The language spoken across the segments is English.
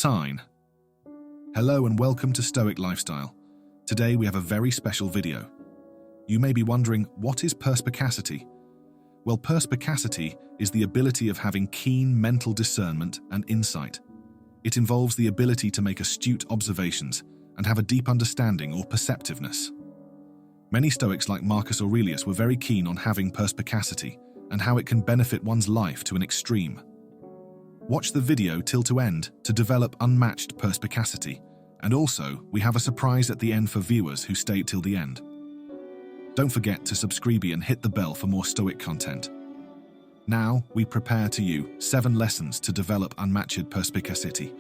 Sign. Hello and welcome to Stoic Lifestyle. Today we have a very special video. You may be wondering, what is perspicacity? Well, perspicacity is the ability of having keen mental discernment and insight. It involves the ability to make astute observations and have a deep understanding or perceptiveness. Many Stoics like Marcus Aurelius were very keen on having perspicacity and how it can benefit one's life to an extreme. Watch the video till to end to develop unmatched perspicacity, and also we have a surprise at the end for viewers who stayed till the end. Don't forget to subscribe and hit the bell for more Stoic content. Now we prepare to you 7 lessons to develop unmatched perspicacity.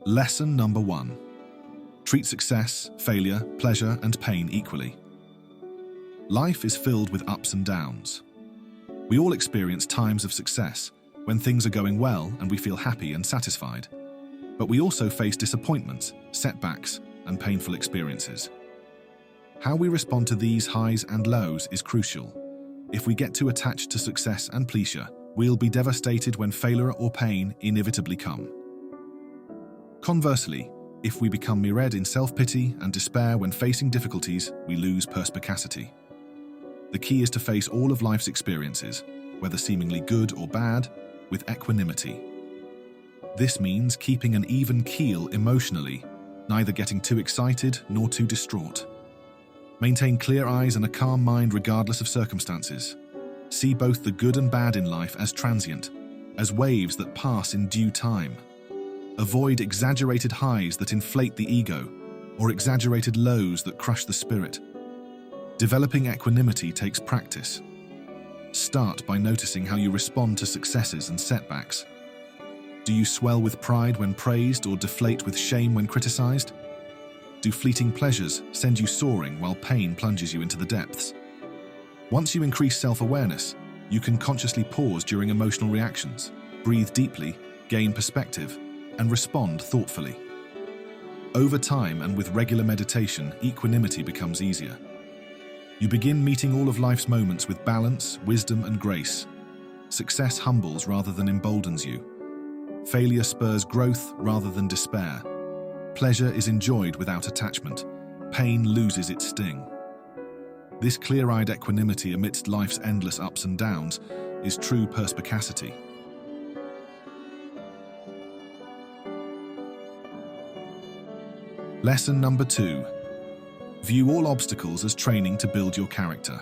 Lesson number 1. Treat success, failure, pleasure, and pain equally. Life is filled with ups and downs. We all experience times of success, when things are going well and we feel happy and satisfied. But we also face disappointments, setbacks, and painful experiences. How we respond to these highs and lows is crucial. If we get too attached to success and pleasure, we'll be devastated when failure or pain inevitably come. Conversely, if we become mired in self-pity and despair when facing difficulties, we lose perspicacity. The key is to face all of life's experiences, whether seemingly good or bad, with equanimity. This means keeping an even keel emotionally, neither getting too excited nor too distraught. Maintain clear eyes and a calm mind regardless of circumstances. See both the good and bad in life as transient, as waves that pass in due time. Avoid exaggerated highs that inflate the ego, or exaggerated lows that crush the spirit. Developing equanimity takes practice. Start by noticing how you respond to successes and setbacks. Do you swell with pride when praised or deflate with shame when criticized? Do fleeting pleasures send you soaring while pain plunges you into the depths? Once you increase self-awareness, you can consciously pause during emotional reactions, breathe deeply, gain perspective, and respond thoughtfully. Over time and with regular meditation, equanimity becomes easier. You begin meeting all of life's moments with balance, wisdom, and grace. Success humbles rather than emboldens you. Failure spurs growth rather than despair. Pleasure is enjoyed without attachment. Pain loses its sting. This clear-eyed equanimity amidst life's endless ups and downs is true perspicacity. Lesson number 2. View all obstacles as training to build your character.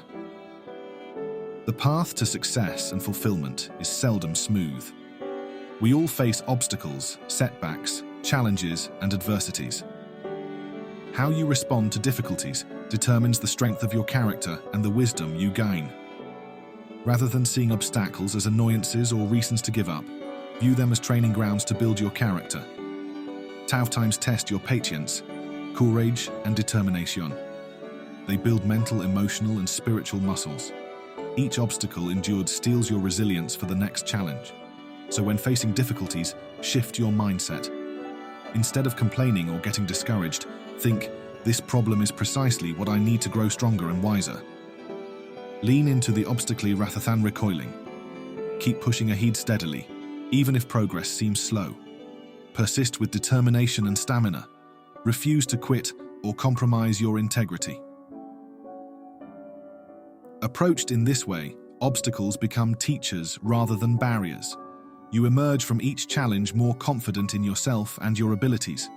The path to success and fulfillment is seldom smooth. We all face obstacles, setbacks, challenges, and adversities. How you respond to difficulties determines the strength of your character and the wisdom you gain. Rather than seeing obstacles as annoyances or reasons to give up, view them as training grounds to build your character. Tough times test your patience, courage, and determination. They build mental, emotional, and spiritual muscles. Each obstacle endured steels your resilience for the next challenge. So when facing difficulties, shift your mindset. Instead of complaining or getting discouraged, think, this problem is precisely what I need to grow stronger and wiser. Lean into the obstacle rather than recoiling. Keep pushing ahead steadily, even if progress seems slow. Persist with determination and stamina. Refuse to quit or compromise your integrity. Approached in this way, obstacles become teachers rather than barriers. You emerge from each challenge more confident in yourself and your abilities.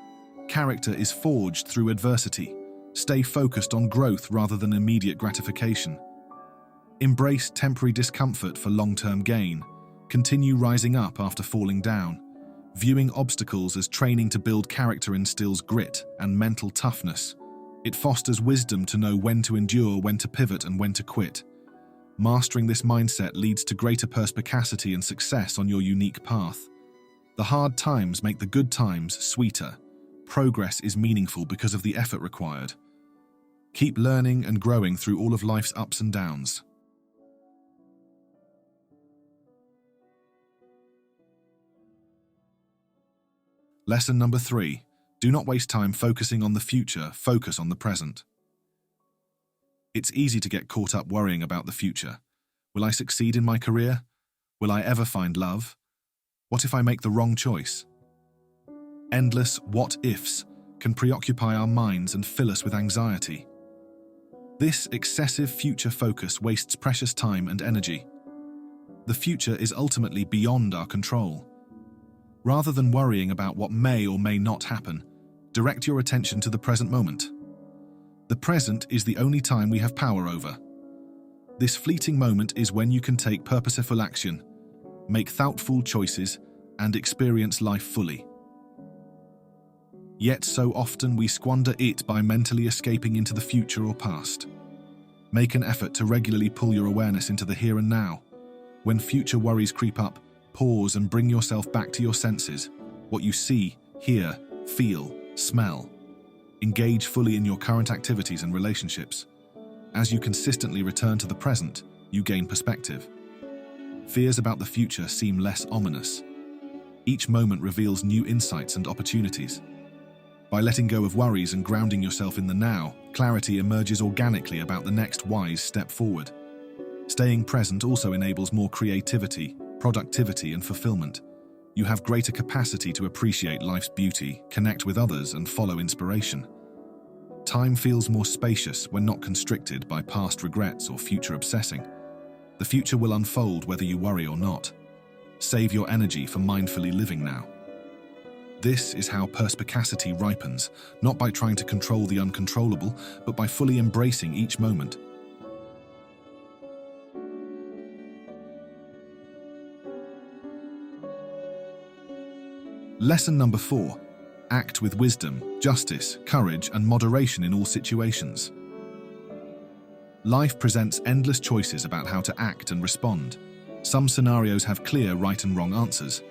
Character is forged through adversity. Stay focused on growth rather than immediate gratification. Embrace temporary discomfort for long-term gain. Continue rising up after falling down. Viewing obstacles as training to build character instills grit and mental toughness. It fosters wisdom to know when to endure, when to pivot, and when to quit. Mastering this mindset leads to greater perspicacity and success on your unique path. The hard times make the good times sweeter. Progress is meaningful because of the effort required. Keep learning and growing through all of life's ups and downs. Lesson number 3. Do not waste time focusing on the future, focus on the present. It's easy to get caught up worrying about the future. Will I succeed in my career? Will I ever find love? What if I make the wrong choice? Endless what-ifs can preoccupy our minds and fill us with anxiety. This excessive future focus wastes precious time and energy. The future is ultimately beyond our control. Rather than worrying about what may or may not happen, direct your attention to the present moment. The present is the only time we have power over. This fleeting moment is when you can take purposeful action, make thoughtful choices, and experience life fully. Yet so often we squander it by mentally escaping into the future or past. Make an effort to regularly pull your awareness into the here and now. When future worries creep up, pause and bring yourself back to your senses, what you see, hear, feel, smell. Engage fully in your current activities and relationships. As you consistently return to the present, you gain perspective. Fears about the future seem less ominous. Each moment reveals new insights and opportunities. By letting go of worries and grounding yourself in the now, clarity emerges organically about the next wise step forward. Staying present also enables more creativity, productivity, and fulfillment. You have greater capacity to appreciate life's beauty, connect with others, and follow inspiration. Time feels more spacious when not constricted by past regrets or future obsessing. The future will unfold whether you worry or not. Save your energy for mindfully living now. This is how perspicacity ripens, not by trying to control the uncontrollable, but by fully embracing each moment. Lesson number 4. Act with wisdom, justice, courage, and moderation in all situations. Life presents endless choices about how to act and respond. Some scenarios have clear right and wrong answers,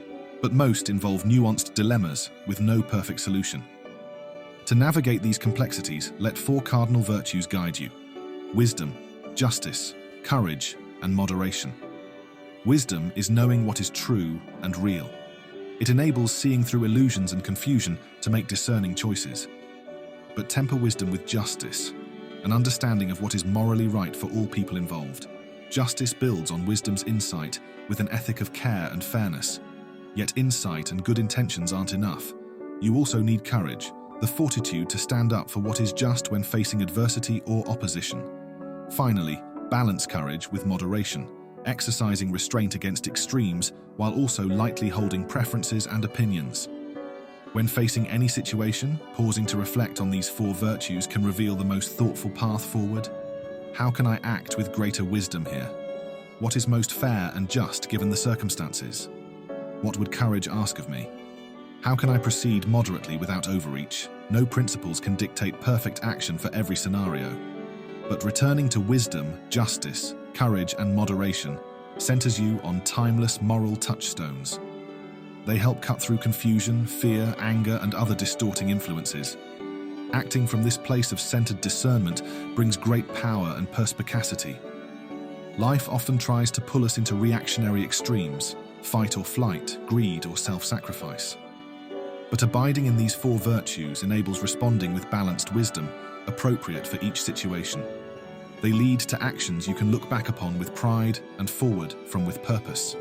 but most involve nuanced dilemmas with no perfect solution. To navigate these complexities, let 4 cardinal virtues guide you: wisdom, justice, courage, and moderation. Wisdom is knowing what is true and real. It enables seeing through illusions and confusion to make discerning choices. But temper wisdom with justice, an understanding of what is morally right for all people involved. Justice builds on wisdom's insight with an ethic of care and fairness. Yet insight and good intentions aren't enough. You also need courage, the fortitude to stand up for what is just when facing adversity or opposition. Finally, balance courage with moderation, exercising restraint against extremes while also lightly holding preferences and opinions. When facing any situation, pausing to reflect on these 4 virtues can reveal the most thoughtful path forward. How can I act with greater wisdom here? What is most fair and just given the circumstances? What would courage ask of me? How can I proceed moderately without overreach? No principles can dictate perfect action for every scenario. But returning to wisdom, justice, courage, and moderation centers you on timeless moral touchstones. They help cut through confusion, fear, anger, and other distorting influences. Acting from this place of centered discernment brings great power and perspicacity. Life often tries to pull us into reactionary extremes, fight or flight, greed or self-sacrifice. But abiding in these 4 virtues enables responding with balanced wisdom, appropriate for each situation. They lead to actions you can look back upon with pride and forward from with purpose.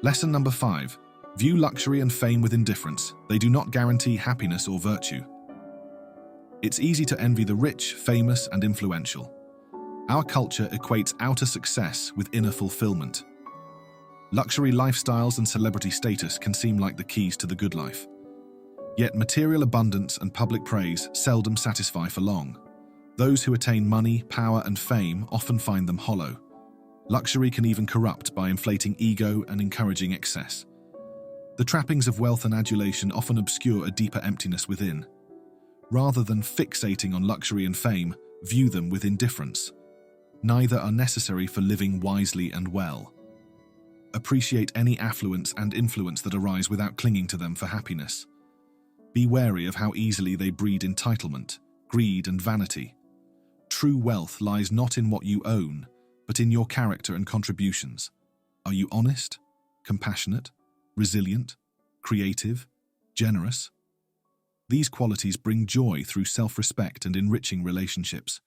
Lesson number 5. View luxury and fame with indifference. They do not guarantee happiness or virtue. It's easy to envy the rich, famous, and influential. Our culture equates outer success with inner fulfillment. Luxury lifestyles and celebrity status can seem like the keys to the good life. Yet material abundance and public praise seldom satisfy for long. Those who attain money, power, and fame often find them hollow. Luxury can even corrupt by inflating ego and encouraging excess. The trappings of wealth and adulation often obscure a deeper emptiness within. Rather than fixating on luxury and fame, view them with indifference. Neither are necessary for living wisely and well. Appreciate any affluence and influence that arise without clinging to them for happiness. Be wary of how easily they breed entitlement, greed, and vanity. True wealth lies not in what you own, but in your character and contributions. Are you honest, compassionate, resilient, creative, generous? These qualities bring joy through self-respect and enriching relationships.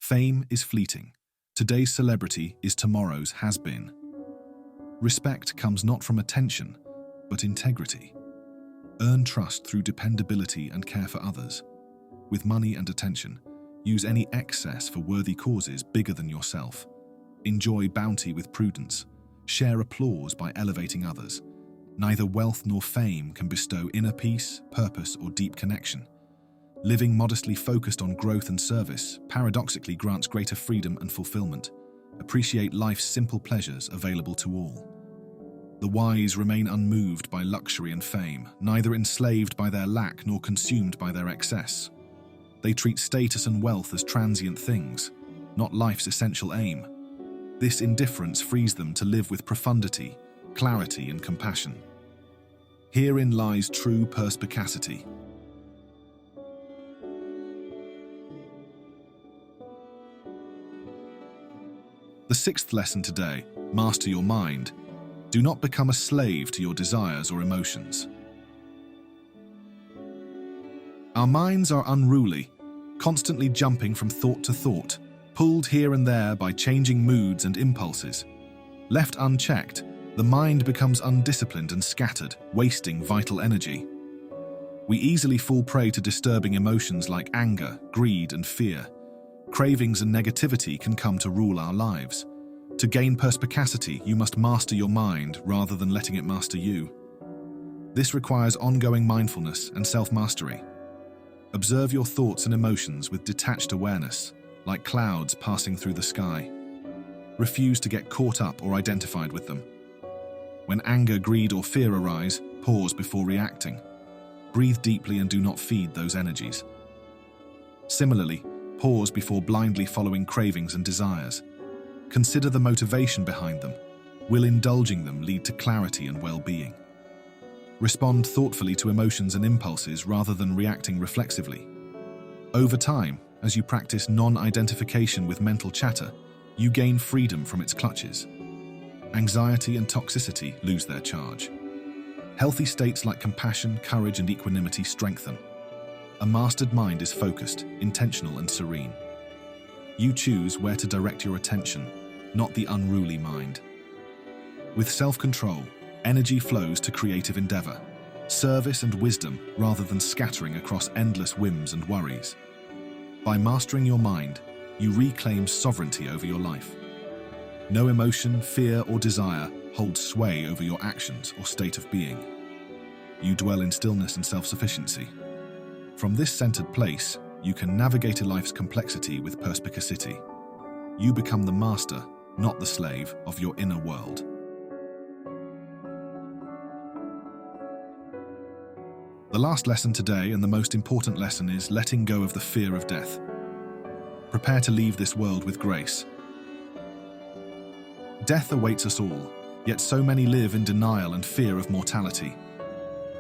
Fame is fleeting. Today's celebrity is tomorrow's has-been. Respect comes not from attention, but integrity. Earn trust through dependability and care for others. With money and attention, use any excess for worthy causes bigger than yourself. Enjoy bounty with prudence. Share applause by elevating others. Neither wealth nor fame can bestow inner peace, purpose, or deep connection. Living modestly focused on growth and service paradoxically grants greater freedom and fulfillment. Appreciate life's simple pleasures available to all. The wise remain unmoved by luxury and fame, neither enslaved by their lack nor consumed by their excess. They treat status and wealth as transient things, not life's essential aim. This indifference frees them to live with profundity, clarity, and compassion. Herein lies true perspicacity. The sixth lesson today, master your mind. Do not become a slave to your desires or emotions. Our minds are unruly, constantly jumping from thought to thought, pulled here and there by changing moods and impulses. Left unchecked, the mind becomes undisciplined and scattered, wasting vital energy. We easily fall prey to disturbing emotions like anger, greed, and fear. Cravings and negativity can come to rule our lives. To gain perspicacity, you must master your mind rather than letting it master you. This requires ongoing mindfulness and self-mastery. Observe your thoughts and emotions with detached awareness, like clouds passing through the sky. Refuse to get caught up or identified with them. When anger, greed, or fear arise, pause before reacting. Breathe deeply and do not feed those energies. Similarly, pause before blindly following cravings and desires. Consider the motivation behind them. Will indulging them lead to clarity and well-being? Respond thoughtfully to emotions and impulses rather than reacting reflexively. Over time, as you practice non-identification with mental chatter, you gain freedom from its clutches. Anxiety and toxicity lose their charge. Healthy states like compassion, courage, and equanimity strengthen. A mastered mind is focused, intentional, and serene. You choose where to direct your attention, not the unruly mind. With self-control, energy flows to creative endeavor, service and wisdom rather than scattering across endless whims and worries. By mastering your mind, you reclaim sovereignty over your life. No emotion, fear, or desire holds sway over your actions or state of being. You dwell in stillness and self-sufficiency. From this centered place, you can navigate life's complexity with perspicacity. You become the master, not the slave, of your inner world. The last lesson today, and the most important lesson, is letting go of the fear of death. Prepare to leave this world with grace. Death awaits us all, yet so many live in denial and fear of mortality.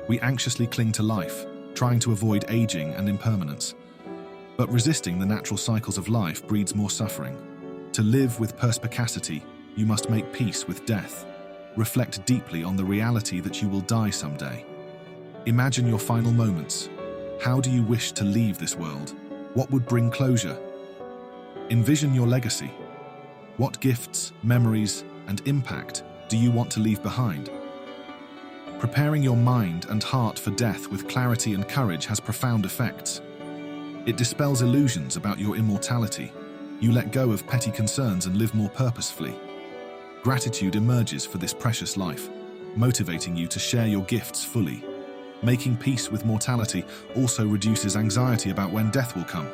We anxiously cling to life, trying to avoid aging and impermanence. But resisting the natural cycles of life breeds more suffering. To live with perspicacity, you must make peace with death. Reflect deeply on the reality that you will die someday. Imagine your final moments. How do you wish to leave this world? What would bring closure? Envision your legacy. What gifts, memories, and impact do you want to leave behind? Preparing your mind and heart for death with clarity and courage has profound effects. It dispels illusions about your immortality. You let go of petty concerns and live more purposefully. Gratitude emerges for this precious life, motivating you to share your gifts fully. Making peace with mortality also reduces anxiety about when death will come.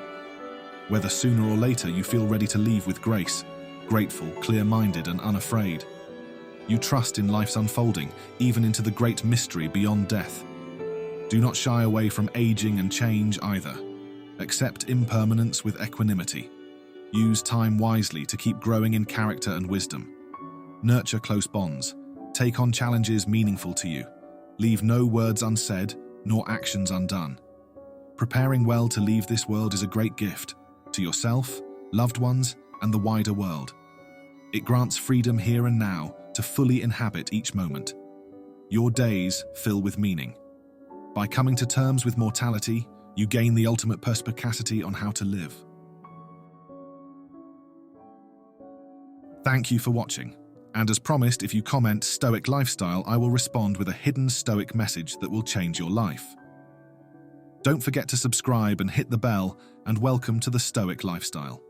Whether sooner or later, you feel ready to leave with grace, grateful, clear-minded, and unafraid. You trust in life's unfolding, even into the great mystery beyond death. Do not shy away from aging and change either. Accept impermanence with equanimity. Use time wisely to keep growing in character and wisdom. Nurture close bonds. Take on challenges meaningful to you. Leave no words unsaid, nor actions undone. Preparing well to leave this world is a great gift to yourself, loved ones, and the wider world. It grants freedom here and now to fully inhabit each moment. Your days fill with meaning. By coming to terms with mortality, you gain the ultimate perspicacity on how to live. Thank you for watching. And as promised, if you comment Stoic lifestyle, I will respond with a hidden Stoic message that will change your life. Don't forget to subscribe and hit the bell, and welcome to the Stoic lifestyle.